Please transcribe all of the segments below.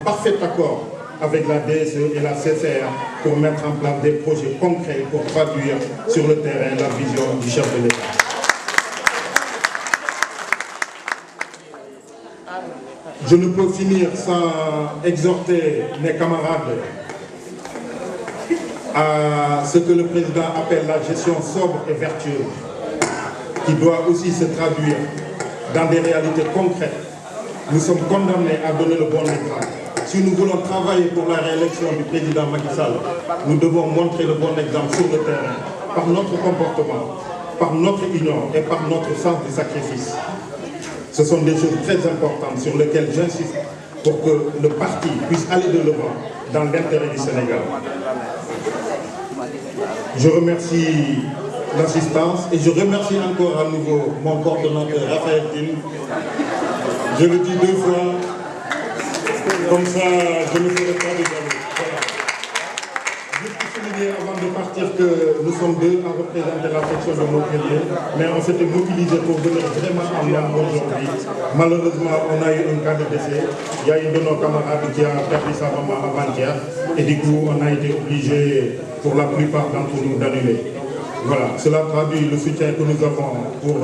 parfait accord avec la DSE et la CCR pour mettre en place des projets concrets pour traduire sur le terrain la vision du chef de l'État. Je ne peux finir sans exhorter mes camarades à ce que le président appelle la gestion sobre et vertueuse, qui doit aussi se traduire dans des réalités concrètes. Nous sommes condamnés à donner le bon exemple. Si nous voulons travailler pour la réélection du président Macky Sall, nous devons montrer le bon exemple sur le terrain, par notre comportement, par notre union et par notre sens du sacrifice. Ce sont des choses très importantes sur lesquelles j'insiste pour que le parti puisse aller de l'avant dans l'intérêt du Sénégal. Je remercie l'assistance et je remercie encore à nouveau mon coordonnateur Raphaël Tine. Je le dis 2 fois, comme ça je ne ferai pas de jaloux. Voilà. Juste pour souligner avant de partir que nous sommes 2 à représenter la section de Montpellier, mais on s'était mobilisé pour venir vraiment en nombre aujourd'hui. Malheureusement, on a eu un cas de décès. Il y a une de nos camarades qui a perdu sa maman avant-hier et du coup on a été obligé pour la plupart d'entre nous d'annuler. Voilà, cela traduit le soutien que nous avons pour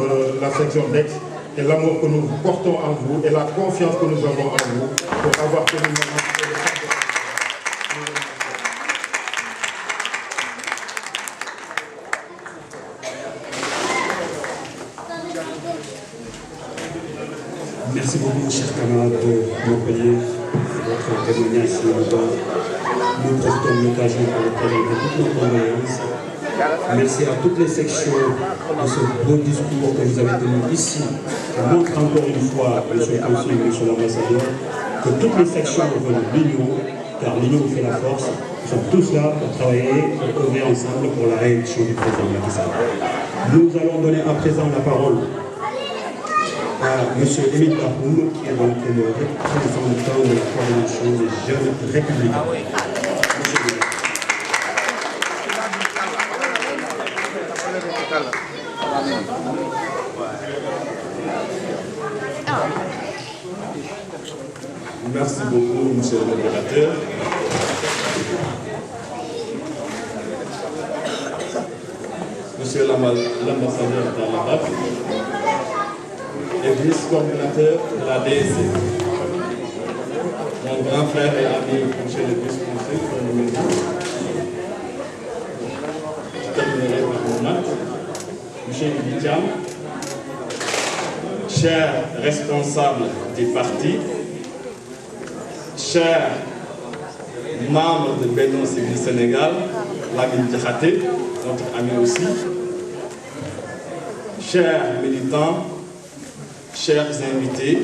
la section d'Aix et l'amour que nous portons en vous et la confiance que nous avons en vous pour avoir tenu le moment. Merci beaucoup, chers camarades de Montpellier, pour votre témoignage ce matin. Nous profitons de l'occasion pour vous présenter toutes nos condoléances. Merci à toutes les sections de ce beau discours que vous avez tenu ici. Je montre encore une fois, M. le Consul et M. l'Ambassadeur, que toutes les sections veulent l'union, car l'union fait la force. Nous sommes tous là pour travailler, pour œuvrer ensemble pour la réélection du président Macky Sall. Nous allons donner à présent la parole à M. Émile Bahoum, qui est donc le représentant de la coordination des jeunes républicains. Merci beaucoup, monsieur le modérateur. Monsieur l'ambassadeur d'Alabak et vice-coordinateur de la DSC. Mon grand frère et ami, monsieur le vice-consul, comme nous dit. Je terminerai par mon acte. Monsieur Ibidiam, chers responsables des partis, chers membres de Benno Siggil Sénégal, Lamine Diakhaté, notre ami aussi, chers militants, chers invités,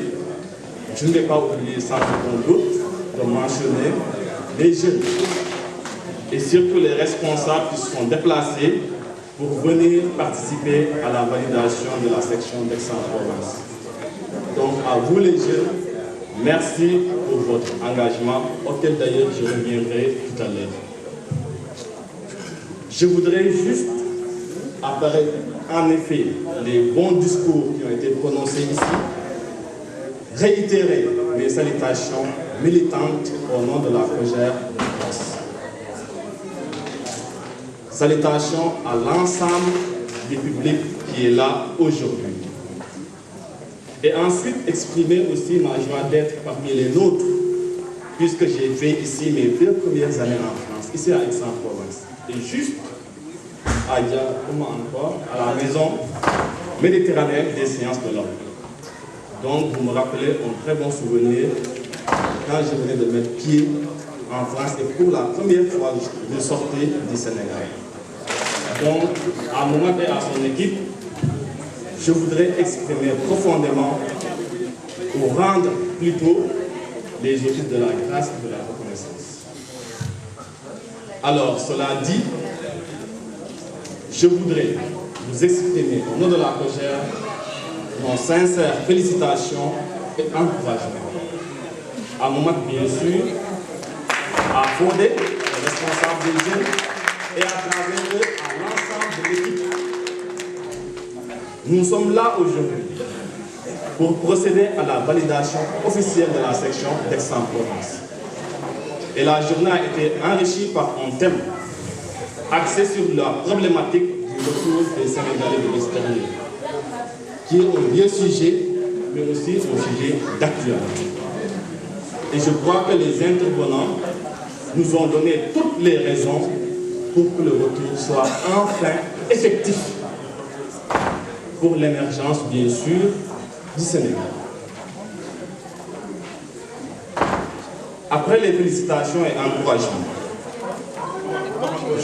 je ne vais pas oublier sans aucun doute de mentionner les jeunes et surtout les responsables qui se sont déplacés pour venir participer à la validation de la section d'Aix-en-Provence. Donc à vous les jeunes, merci pour votre engagement, auquel d'ailleurs je reviendrai tout à l'heure. Je voudrais juste, après en effet les bons discours qui ont été prononcés ici, réitérer mes salutations militantes au nom de la Cogère de France. Salutations à l'ensemble du public qui est là aujourd'hui. Et ensuite exprimer aussi ma joie d'être parmi les nôtres, puisque j'ai fait ici mes 2 premières années en France, ici à Aix-en-Provence. Et juste à la maison méditerranéenne des sciences de l'homme. Donc vous me rappelez un très bon souvenir quand je venais de mettre pied en France et pour la première fois je sortais du Sénégal. Donc à Mohamed et à son équipe, je voudrais exprimer profondément ou rendre plutôt les études de la grâce et de la reconnaissance. Alors, cela dit, je voudrais vous exprimer au nom de la Cogère nos sincères félicitations et encouragements. À Mohamed, bien sûr, à Fodé, le responsable des jeunes, et à travers eux, à l'ensemble de l'équipe. Nous sommes là aujourd'hui pour procéder à la validation officielle de la section d'Aix-en-Provence. Et la journée a été enrichie par un thème axé sur la problématique du retour des Sénégalais de l'extérieur, qui est un vieux sujet, mais aussi un sujet d'actualité. Et je crois que les intervenants nous ont donné toutes les raisons pour que le retour soit enfin effectif pour l'émergence, bien sûr, du Sénégal. Après les félicitations et encouragements,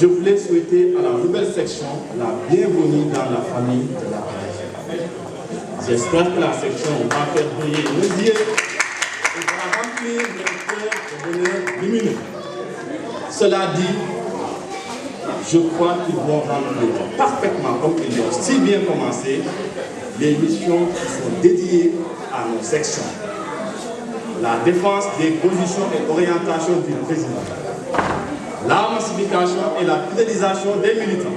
je voulais souhaiter à la nouvelle section la bienvenue dans la famille de la paix. J'espère que la section va faire briller nos yeux et va remplir notre cœur de bonheur lumineux. Cela dit, je crois qu'ils vont remplir parfaitement, comme ils l'ont si bien commencé, les missions qui sont dédiées à nos sections. La défense des positions et orientations du président, la massification et la fidélisation des militants,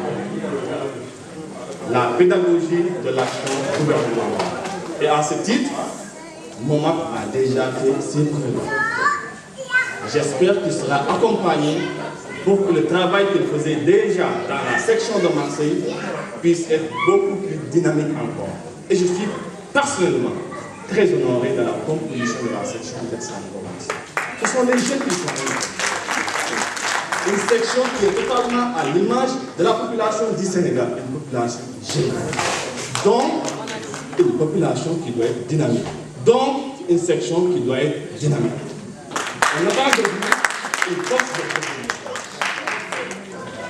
la pédagogie de l'action gouvernementale. Et à ce titre, Momak a déjà fait ses preuves. J'espère qu'il sera accompagné pour que le travail qu'il faisait déjà dans la section de Marseille puisse être beaucoup plus dynamique encore. Et je suis personnellement très honoré de la composition de la section d'Aix-en-Provence. Ce sont les jeunes qui sont là. Une section qui est totalement à l'image de la population du Sénégal, une population jeune. Donc, une population qui doit être dynamique. Donc, une section qui doit être dynamique. On attend de vous une force de proposition.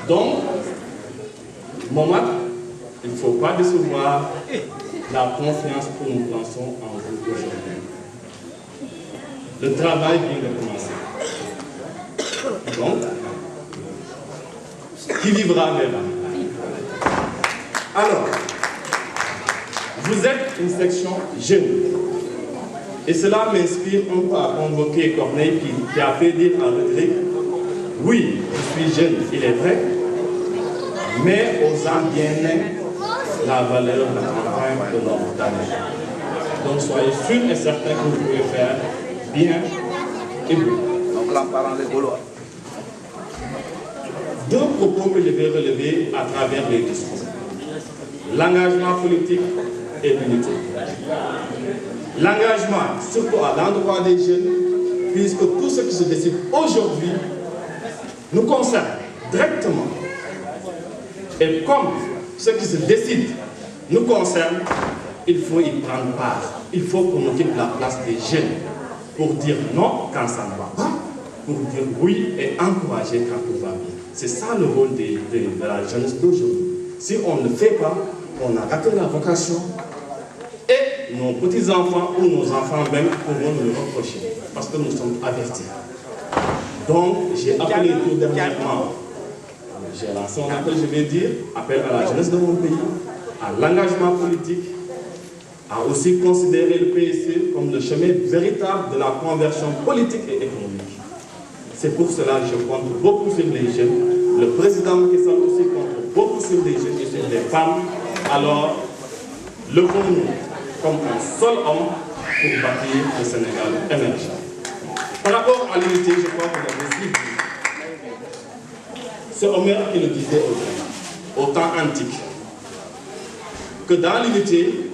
Donc, Momak, il ne faut pas décevoir la confiance que nous plaçons en vous aujourd'hui. Le travail vient de commencer. Donc, qui vivra verra. Alors, vous êtes une section jeune. Et cela m'inspire un peu à convoquer Corneille qui a fait dire à Rodrigue, oui, je suis jeune, il est vrai, mais aux ans bien nés, la valeur n'atteint de nombre d'années. Donc soyez sûrs et certains que vous pouvez faire bien et bien. Donc là, parlant des Gaulois. Deux propos que je vais relever à travers les discours. L'engagement politique et l'unité. L'engagement, surtout à l'endroit des jeunes, puisque tout ce qui se décide aujourd'hui nous concerne directement. Et comme ce qui se décide nous concerne, il faut y prendre part. Il faut qu'on occupe la place des jeunes pour dire non quand ça ne va pas, pour dire oui et encourager quand tout va bien. C'est ça le rôle de la jeunesse d'aujourd'hui. Si on ne le fait pas, on a raté la vocation et nos petits-enfants ou nos enfants même pourront nous le reprocher parce que nous sommes avertis. Donc, j'ai appelé tout dernièrement, j'ai lancé un appel, je vais dire, appel à la jeunesse de mon pays, à l'engagement politique, à aussi considérer le PSC comme le chemin véritable de la conversion politique et économique. C'est pour cela que je compte beaucoup sur les jeunes. Le président Macky Sall aussi compte beaucoup sur les jeunes et sur les femmes. Alors, levons-nous comme un seul homme pour bâtir le Sénégal émergent. Par rapport à l'unité, je crois que vous l'avez dit. C'est Homère qui le disait au temps antique. Que dans l'unité,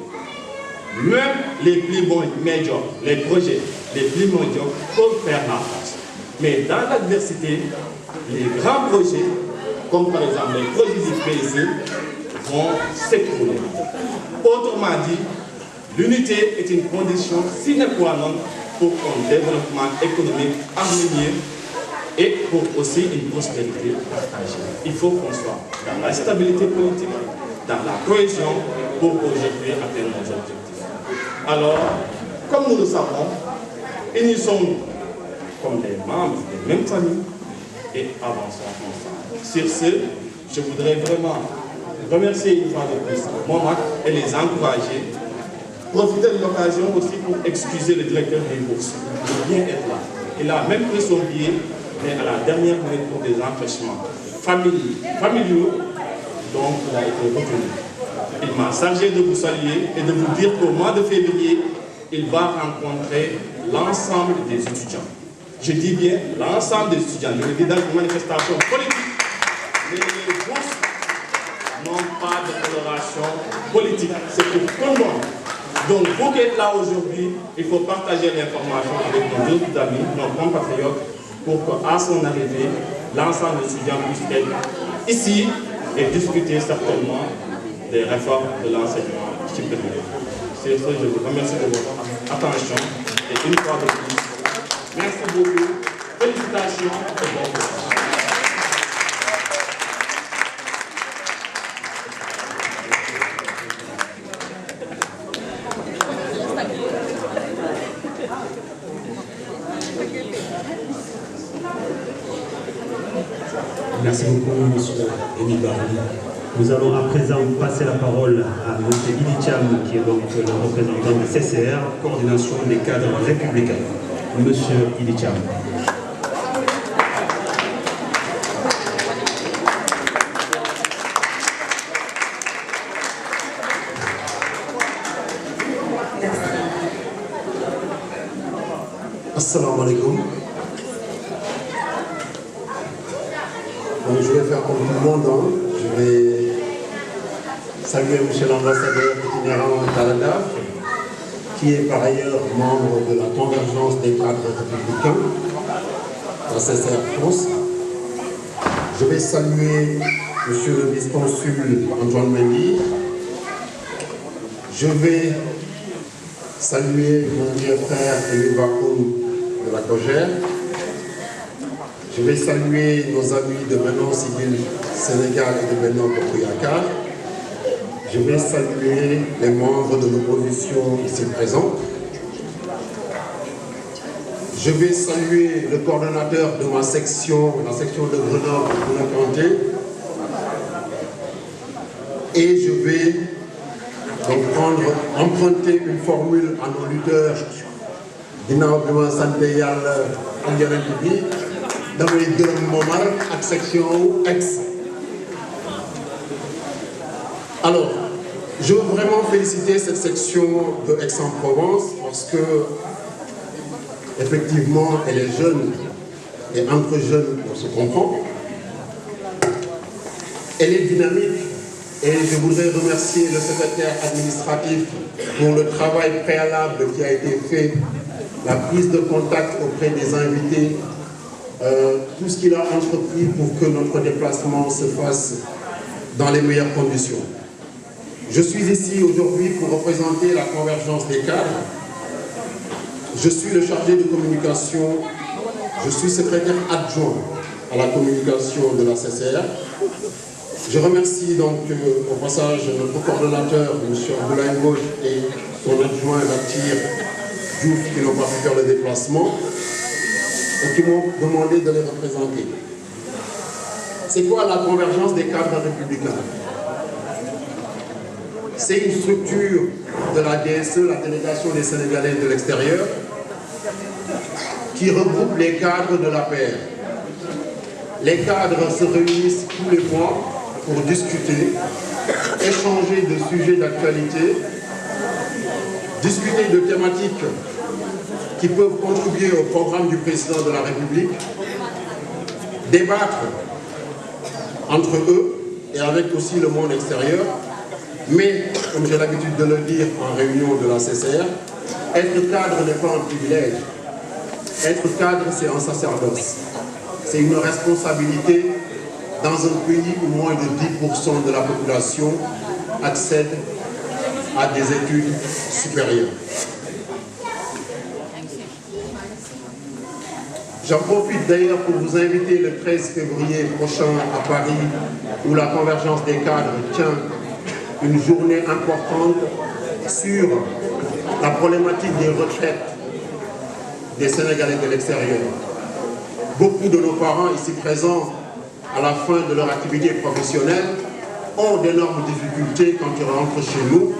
même les plus médiocres, les projets les plus médiocres peuvent faire la force. Mais dans l'adversité, les grands projets, comme par exemple les projets du PSC, vont s'écrouler. Autrement dit, l'unité est une condition sine qua non pour un développement économique harmonieux et pour aussi une prospérité partagée. Il faut qu'on soit dans la stabilité politique, dans la cohésion pour aujourd'hui atteindre nos objectifs. Alors, comme nous le savons, unissons-nous comme des membres des mêmes familles et avançons ensemble. Sur ce, je voudrais vraiment remercier une fois de plus Momak et les encourager. Profiter de l'occasion aussi pour excuser le directeur des bourses de bien être là. Il a même pris son billet, mais à la dernière minute pour des empêchements familiaux, donc il a été retenu. Il m'a chargé de vous saluer et de vous dire qu'au mois de février, il va rencontrer l'ensemble des étudiants. Je dis bien l'ensemble des étudiants. Je le dis dans une manifestation politique. Mais les bourses n'ont pas de coloration politique. C'est pour tout le monde. Donc, vous qui êtes là aujourd'hui, il faut partager l'information avec nos autres amis, nos compatriotes, pour qu'à son arrivée, l'ensemble des étudiants puissent être ici et discuter certainement des réformes de l'enseignement supérieur. C'est ce que je vous remercie de votre attention et une fois de plus, merci beaucoup, félicitations et bon courage. Merci beaucoup, M. Émile Barry. Nous allons à présent passer la parole à M. Idi Thiam, qui est donc le représentant de CCR, coordination des cadres républicains. M. Idi Thiam. Assalamu alaikum. Donc, je vais faire comme tout le monde. Je vais saluer M. l'ambassadeur itinérant Talada, qui est par ailleurs membre de la convergence des cadres républicains, la CCR France. Je vais saluer M. le vice-consul Antoine Mendy. Je vais saluer mon vieux frère Émile Bakoum de la COGER. Je vais saluer nos amis de Benno Civil Sénégal et de Benno Bokuyaka. Je vais saluer les membres de l'opposition ici présents. Je vais saluer le coordonnateur de ma section, la section de Grenoble, Kouna-Kanté. Et je vais donc emprunter une formule à nos lutteurs. Ginnaaw bi ma sant Yàlla ak Yonent bi damay gërëm Momar ak section Aix. Alors, je veux vraiment féliciter cette section de Aix-en-Provence parce que effectivement elle est jeune et entre jeunes on se comprend. Elle est dynamique. Et je voudrais remercier le secrétaire administratif pour le travail préalable qui a été fait, la prise de contact auprès des invités, tout ce qu'il a entrepris pour que notre déplacement se fasse dans les meilleures conditions. Je suis ici aujourd'hui pour représenter la convergence des cadres. Je suis le chargé de communication, je suis secrétaire adjoint à la communication de la CCR. Je remercie donc au passage notre coordonnateur, M. Abdoulaye Mbodj, et son adjoint Latir Diouf qui n'ont pas pu faire le déplacement et qui m'ont demandé de les représenter. C'est quoi la convergence des cadres républicains? C'est une structure de la DSE, la délégation des Sénégalais de l'extérieur, qui regroupe les cadres de l'APR. Les cadres se réunissent tous les mois pour discuter, échanger de sujets d'actualité, discuter de thématiques qui peuvent contribuer au programme du président de la République, débattre entre eux et avec aussi le monde extérieur, mais, comme j'ai l'habitude de le dire en réunion de la CCR, être cadre n'est pas un privilège. Être cadre, c'est un sacerdoce. C'est une responsabilité dans un pays où moins de 10% de la population accède à des études supérieures. J'en profite d'ailleurs pour vous inviter le 13 février prochain à Paris, où la convergence des cadres tient une journée importante sur la problématique des retraites des Sénégalais de l'extérieur. Beaucoup de nos parents ici présents, à la fin de leur activité professionnelle, ont d'énormes difficultés quand ils rentrent chez nous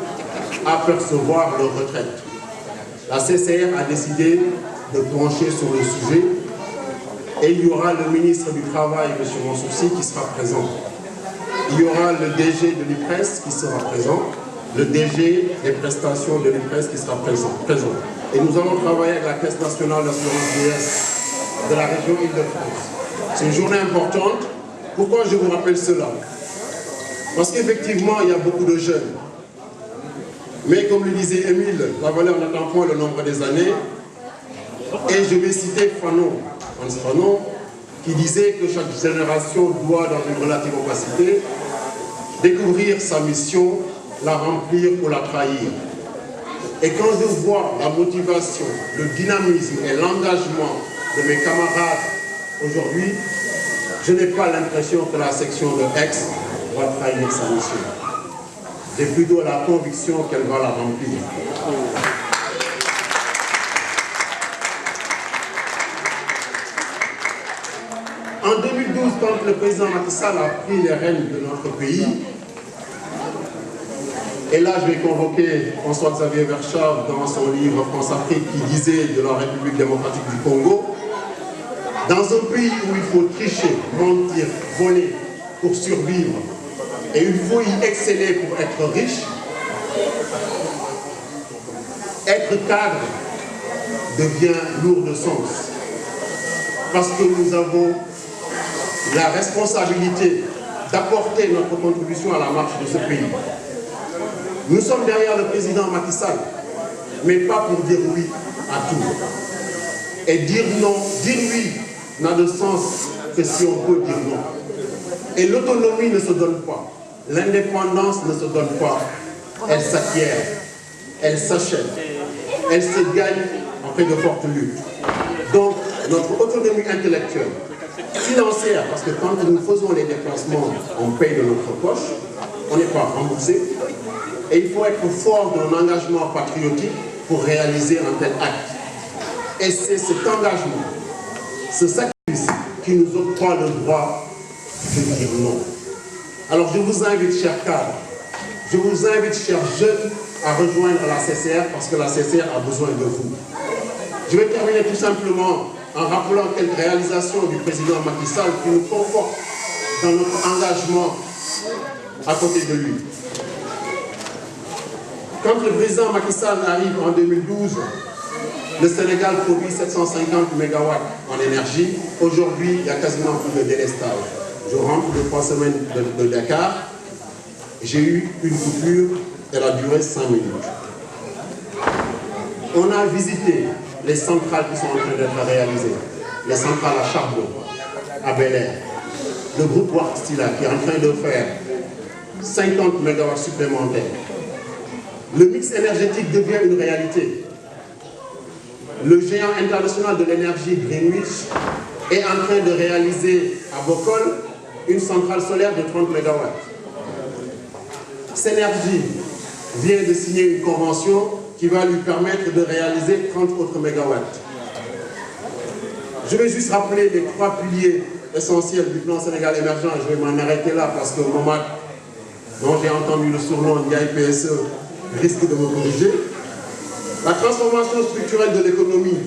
à percevoir leur retraite. La CCR a décidé de plancher sur le sujet et il y aura le ministre du Travail, M. Mansourci, qui sera présent. Il y aura le DG de l'IPRES qui sera présent, le DG des prestations de l'IPRES qui sera présent. Et nous allons travailler avec la Caisse nationale d'assurance vieillesse de la région Île-de-France. C'est une journée importante. Pourquoi je vous rappelle cela? Parce qu'effectivement, il y a beaucoup de jeunes. Mais comme le disait Émile, la valeur n'attend point le nombre des années. Et je vais citer Fanon, Hans Fanon, qui disait que chaque génération doit, dans une relative opacité, découvrir sa mission, la remplir ou la trahir. Et quand je vois la motivation, le dynamisme et l'engagement de mes camarades aujourd'hui, je n'ai pas l'impression que la section de Aix va trahir sa mission. J'ai plutôt la conviction qu'elle va la remplir. En 2012, quand le président Macky Sall a pris les rênes de notre pays, et là je vais convoquer François-Xavier Verschave dans son livre France-Afrique qui disait de la République démocratique du Congo, dans un pays où il faut tricher, mentir, voler pour survivre, et il faut y exceller pour être riche, être cadre devient lourd de sens. Parce que nous avons la responsabilité d'apporter notre contribution à la marche de ce pays. Nous sommes derrière le président Macky Sall, mais pas pour dire oui à tout. Et dire non, dire oui n'a de sens que si on peut dire non. Et l'autonomie ne se donne pas, l'indépendance ne se donne pas, elle s'acquiert, elle s'achète, elle se gagne après de fortes luttes. Donc, notre autonomie intellectuelle, financière, parce que quand nous faisons les déplacements, on paye de notre poche, on n'est pas remboursé, et il faut être fort dans l'engagement patriotique pour réaliser un tel acte. Et c'est cet engagement, ce sacrifice qui nous octroie le droit de dire non. Alors je vous invite, chers cadres, je vous invite, chers jeunes, à rejoindre la CCR parce que la CCR a besoin de vous. Je vais terminer tout simplement en rappelant quelques réalisations du président Macky Sall qui nous confortent dans notre engagement à côté de lui. Quand le président Macky Sall arrive en 2012, le Sénégal produit 750 MW en énergie. Aujourd'hui, il y a quasiment plus de délestage. Je rentre de 3 semaines de Dakar. J'ai eu une coupure, elle a duré 5 minutes. On a visité les centrales qui sont en train d'être réalisées. Les centrales à charbon, à Bel Air. Le groupe Wärtsilä qui est en train de faire 50 MW supplémentaires. Le mix énergétique devient une réalité. Le géant international de l'énergie Greenwich est en train de réaliser à Bokol une centrale solaire de 30 MW. Synergie vient de signer une convention qui va lui permettre de réaliser 30 autres mégawatts. Je vais juste rappeler les 3 piliers essentiels du plan Sénégal émergent. Je vais m'en arrêter là parce que Momad, dont j'ai entendu le surnom Ndiaye PSE, risque de me corriger. La transformation structurelle de l'économie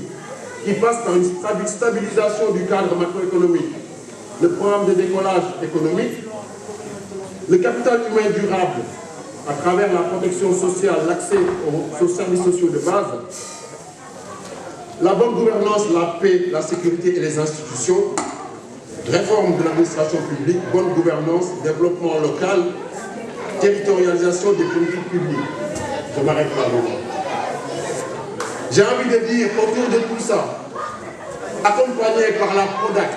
qui passe par une stabilisation du cadre macroéconomique, le programme de décollage économique, le capital humain durable à travers la protection sociale, l'accès aux services sociaux de base, la bonne gouvernance, la paix, la sécurité et les institutions, réforme de l'administration publique, bonne gouvernance, développement local, territorialisation des politiques publiques. Je m'arrête là. J'ai envie de dire autour de tout ça, accompagné par la PRODAC,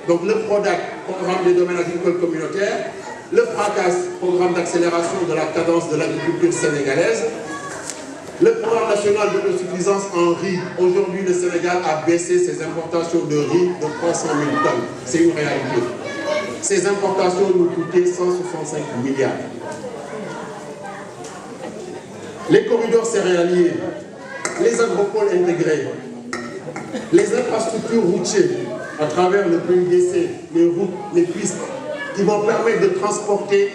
donc le PRODAC, Programme des domaines agricoles communautaires, le FRACAS, Programme d'accélération de la cadence de l'agriculture sénégalaise, le Programme national d'autosuffisance en riz. Aujourd'hui, le Sénégal a baissé ses importations de riz de 300 000 tonnes. C'est une réalité. Ces importations nous coûtaient 165 milliards. Les corridors céréaliers, les agropoles intégrés, les infrastructures routières à travers le PUDC, les routes, les pistes, qui vont permettre de transporter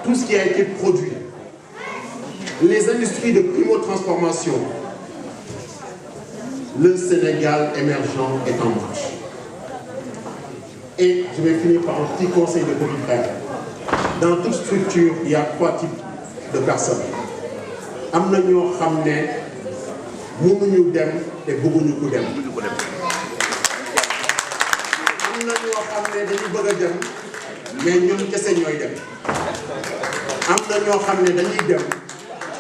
tout ce qui a été produit. Les industries de primo-transformation. Le Sénégal émergent est en marche. Et je vais finir par un petit conseil de petit frère. Dans toute structure, il y a 3 types de personnes. Am na ñoo xam ne mënuñu dem te bëgguñu ko dem. na ñoo xam ne dañu bëgg a dem mais ñun kese ñooy dem am na ñoo xam ne dañuy dem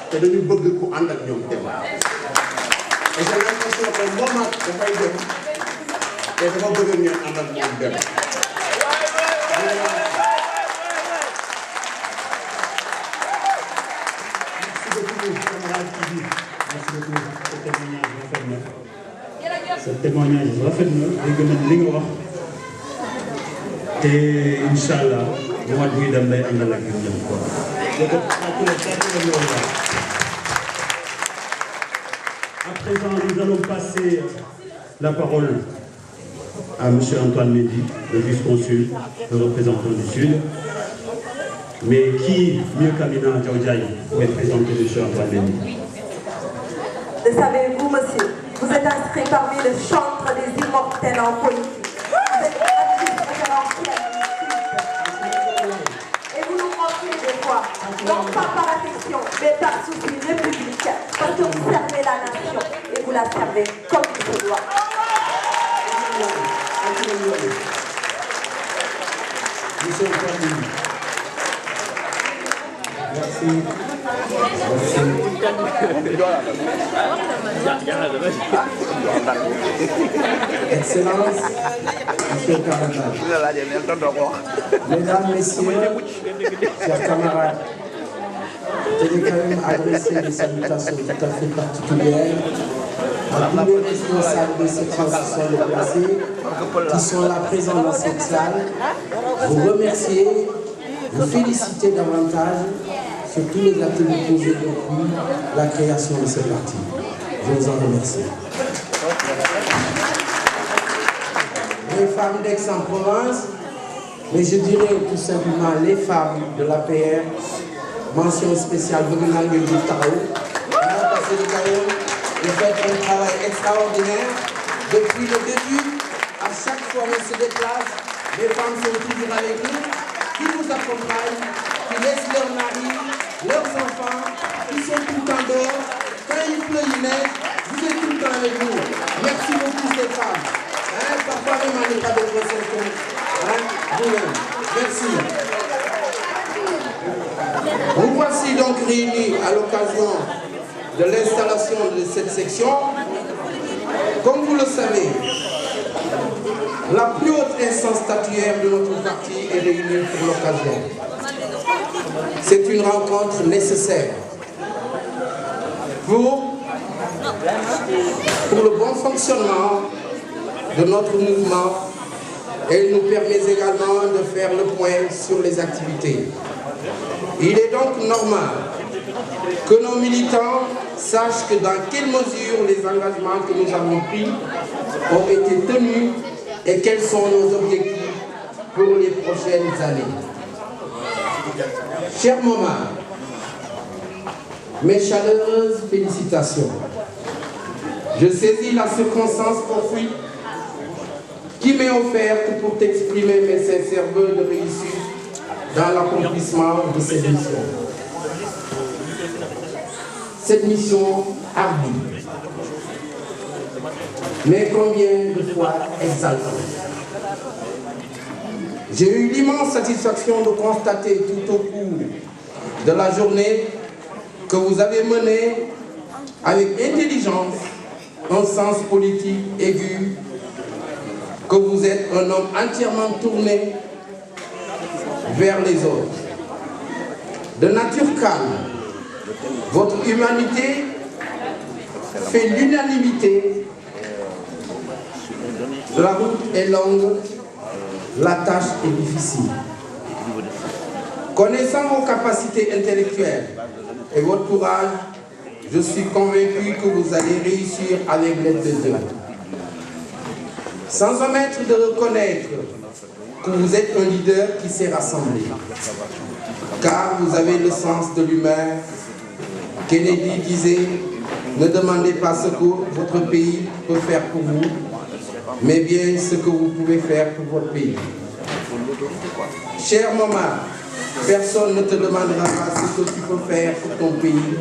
te dañu bëgg ku ànd ak ñoom dem et j'ai l'impression que moom ak dafay dem te dafa bëgg ngeen ànd ak ñoom dem. Ce témoignage rafet na dégg nañ li nga wax te incha allah bu mat buy dem lay àndal ak ñun ñëpp quoi. À présent, nous allons passer la parole à M. Antoine Mendy, le vice-consul, le représentant du Sud. Mais qui mieux qu'Amina Diaoudiaye pour présenter M. Antoine Mendy? Le savez-vous, monsieur? Vous êtes inscrit parmi le chantre des immortels en politique. Vous êtes actrice référentielle du Sud. Et vous nous manquez des fois, non pas par affection, mais par souci républicain, parce que vous servez la nation et vous la servez comme il se doit. Monsieur le Président. Merci. Excellence, Monsieur le Canada. Mesdames, Messieurs, chers camarades, je vais quand même adresser des salutations tout à fait particulières à tous les responsables de cette transition déplacée qui sont là présents dans cette salle. Vous remercier, vous féliciter davantage sur tous les actes posés depuis la création de ce parti. Je vous en remercie. Les femmes d'Aix-en-Provence, mais je dirais tout simplement les femmes de l'APR, mention spéciale Boguinal du Tao, vous faites un travail extraordinaire. Depuis le début, à chaque fois qu'on se déplace, les femmes sont toujours avec nous, qui nous accompagnent, qui laissent leurs maris, leurs enfants, qui sont tout le temps dehors. Quand il pleut, il neige, vous êtes tout le temps avec nous. Merci beaucoup ces femmes. Parfois même on n'est pas de procession. Vous-même. Merci. Nous voici donc réunis à l'occasion de l'installation de cette section. Comme vous le savez, la plus haute instance statutaire de notre parti est réunie pour l'occasion. C'est une rencontre nécessaire pour le bon fonctionnement de notre mouvement. Elle nous permet également de faire le point sur les activités. Il est donc normal que nos militants sachent que dans quelle mesure les engagements que nous avons pris ont été tenus et quels sont nos objectifs pour les prochaines années. Cher Momar, mes chaleureuses félicitations. Je saisis la circonstance fortuite qui m'est offerte pour t'exprimer mes sincères vœux de réussite dans l'accomplissement de cette mission. Cette mission ardue, mais combien de fois exaltante. J'ai eu l'immense satisfaction de constater tout au cours de la journée que vous avez mené avec intelligence un sens politique aigu, que vous êtes un homme entièrement tourné vers les autres. De nature calme, votre humanité fait l'unanimité. La route est longue, la tâche est difficile. Connaissant vos capacités intellectuelles et votre courage, je suis convaincu que vous allez réussir avec l'aide de Dieu. Sans omettre de reconnaître que vous êtes un leader qui s'est rassemblé, car vous avez le sens de l'humain. Kennedy disait, ne demandez pas ce que votre pays peut faire pour vous, mais bien ce que vous pouvez faire pour votre pays. Cher Momar, personne ne te demandera pas ce que tu peux faire pour ton pays,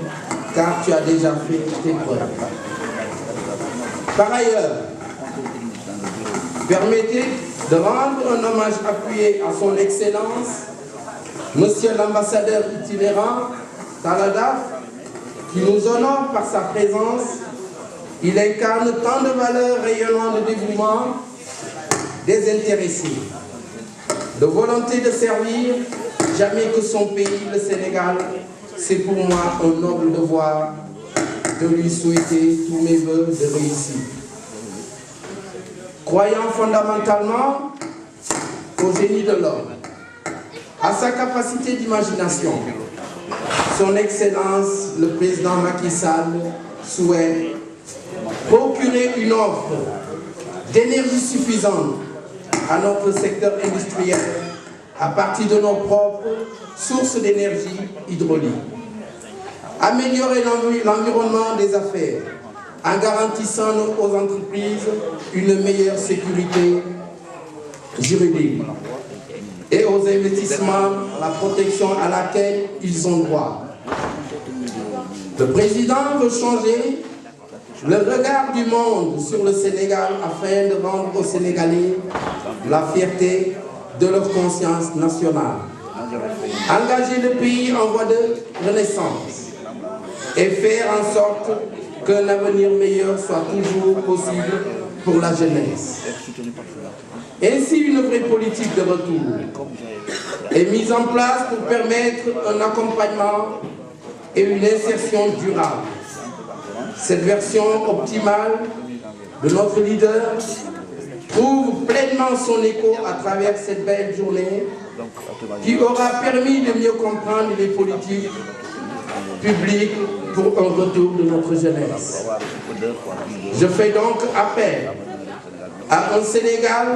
car tu as déjà fait tes preuves. Par ailleurs, permettez de rendre un hommage appuyé à son Excellence, Monsieur l'ambassadeur itinérant, Taladaf, qui nous honore par sa présence. Il incarne tant de valeurs rayonnant de dévouement, désintéressé, de volonté de servir, jamais que son pays, le Sénégal. C'est pour moi un noble devoir de lui souhaiter tous mes vœux de réussite. Croyant fondamentalement au génie de l'homme, à sa capacité d'imagination, son Excellence, le président Macky Sall, souhaite procurer une offre d'énergie suffisante à notre secteur industriel à partir de nos propres sources d'énergie hydraulique. Améliorer l'environnement des affaires en garantissant aux entreprises une meilleure sécurité juridique et aux investissements la protection à laquelle ils ont droit. Le président veut changer le regard du monde sur le Sénégal afin de rendre aux Sénégalais la fierté de leur conscience nationale. Engager le pays en voie de renaissance et faire en sorte qu'un avenir meilleur soit toujours possible pour la jeunesse. Ainsi, une vraie politique de retour est mise en place pour permettre un accompagnement et une insertion durable. Cette version optimale de notre leader trouve pleinement son écho à travers cette belle journée qui aura permis de mieux comprendre les politiques publiques pour un retour de notre jeunesse. Je fais donc appel à un Sénégal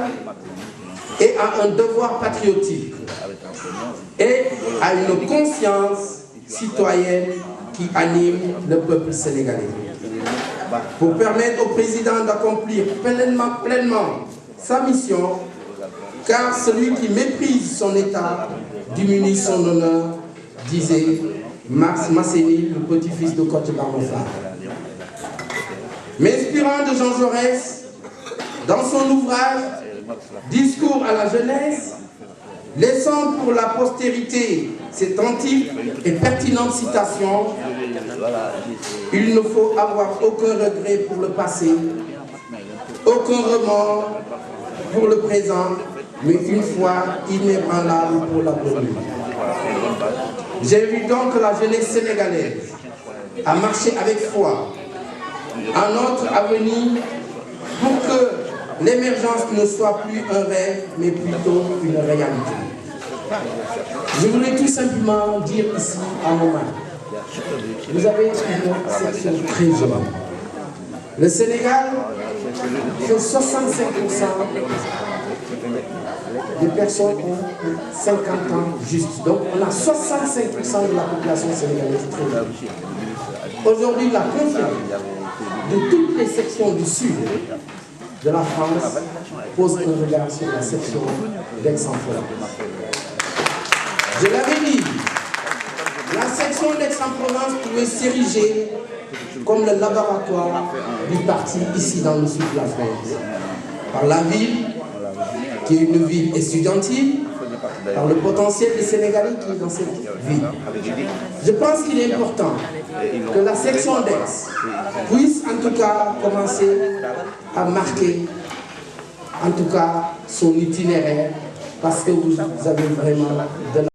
et à un devoir patriotique et à une conscience citoyenne qui anime le peuple sénégalais. Pour permettre au président d'accomplir pleinement sa mission, car celui qui méprise son État diminue son honneur, disait Max Massény, le petit-fils de Kocc Barma. M'inspirant de Jean Jaurès, dans son ouvrage « Discours à la jeunesse », laissant pour la postérité cette antique et pertinente citation « Il ne faut avoir aucun regret pour le passé, aucun remords pour le présent, mais une foi inébranlable pour l'avenir. » J'invite donc la jeunesse sénégalaise à marcher avec foi à notre avenir pour que l'émergence ne soit plus un rêve, mais plutôt une réalité. Je voudrais tout simplement dire ici à Mouma, vous avez une section très jeune. Le Sénégal fait 65% des personnes ont 50 ans juste. Donc on a 65% de la population sénégalaise très jeune. Aujourd'hui, la confiance de toutes les sections du sud de la France pose un regard sur la section d'Aix-en-Provence. Je l'avais dit, la section d'Aix-en-Provence pouvait s'ériger comme le laboratoire du parti ici dans le sud de la France. Par la ville, qui est une ville estudiantine, par le potentiel des Sénégalais qui est dans cette ville. Je pense qu'il est important que la section d'Aix puisse en tout cas commencer à marquer en tout cas son itinéraire, parce que vous avez vraiment de la